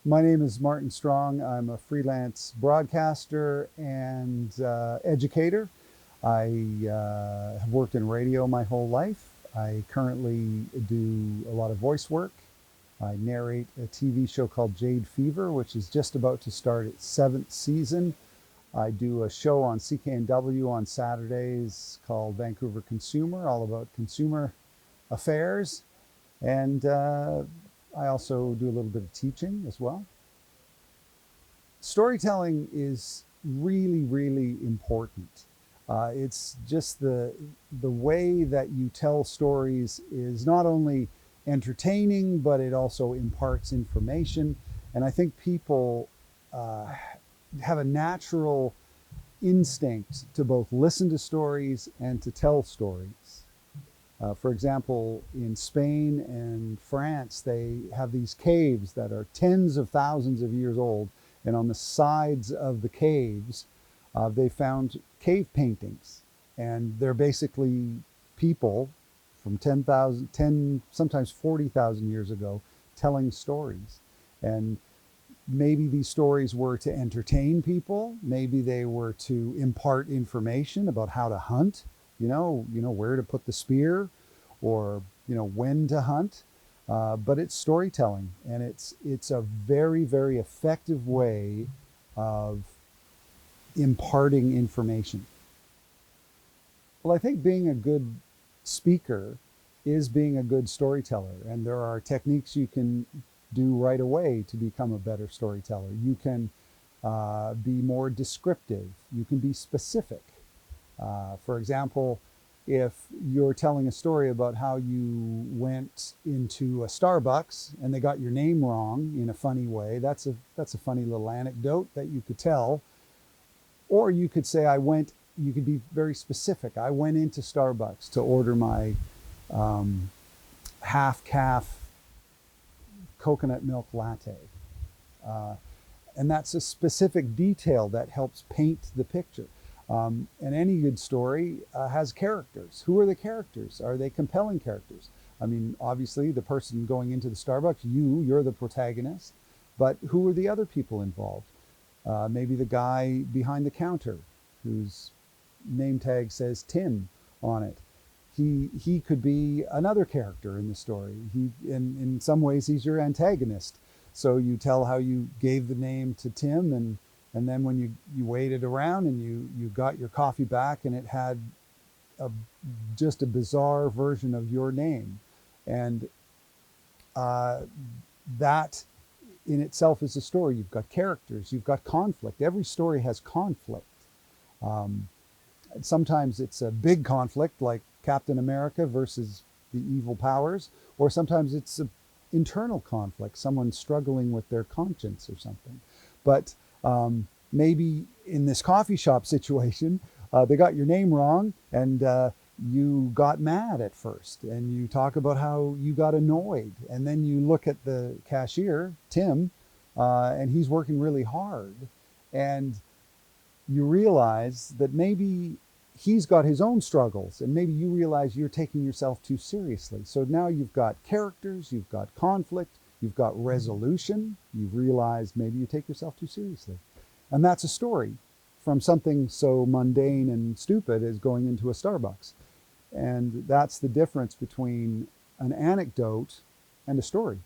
My name is Martin Strong. I'm a freelance broadcaster and educator. I have worked in radio my whole life. I currently do a lot of voice work. I narrate a TV show called Jade Fever, which is just about to start its seventh season. I do a show on CKNW on Saturdays called Vancouver Consumer, all about consumer affairs. And I also do a little bit of teaching as well. Storytelling is really, really important. It's just the way that you tell stories is not only entertaining, but it also imparts information. And I think people uh, have a natural instinct to both listen to stories and to tell stories. For example, in Spain and France, they have these caves that are tens of thousands of years old. And on the sides of the caves, they found cave paintings. And they're basically people from 10,000, 10, sometimes 40,000 years ago telling stories. And maybe these stories were to entertain people. Maybe they were to impart information about how to hunt, where to put the spear or, when to hunt. But it's storytelling, and it's a very, very effective way of imparting information. Well, I think being a good speaker is being a good storyteller, and there are techniques you can do right away to become a better storyteller. You can be more descriptive. You can be specific. For example, if you're telling a story about how you went into a Starbucks and they got your name wrong in a funny way, that's a funny little anecdote that you could tell. Or you could say, you could be very specific. I went into Starbucks to order my half calf coconut milk latte. Uh, and that's a specific detail that helps paint the picture. And any good story has characters. Who are the characters? Are they compelling characters? I mean, obviously, the person going into the Starbucks, you're the protagonist, but who are the other people involved? Maybe the guy behind the counter whose name tag says Tim on it. He could be another character in the story. In some ways, he's your antagonist. So you tell how you gave the name to Tim, and then when you waited around and you got your coffee back and it had a, just a bizarre version of your name. And that in itself is a story. You've got characters, you've got conflict. Every story has conflict. Um, Sometimes it's a big conflict like Captain America versus the evil powers, or sometimes it's an internal conflict, someone struggling with their conscience or something. But maybe in this coffee shop situation, they got your name wrong, and you got mad at first, and you talk about how you got annoyed, and then you look at the cashier, Tim, and he's working really hard, and you realize that maybe he's got his own struggles, and maybe you realize you're taking yourself too seriously. So now you've got characters, you've got conflict, you've got resolution. You've realized maybe you take yourself too seriously. And that's a story from something so mundane and stupid as going into a Starbucks. And that's the difference between an anecdote and a story.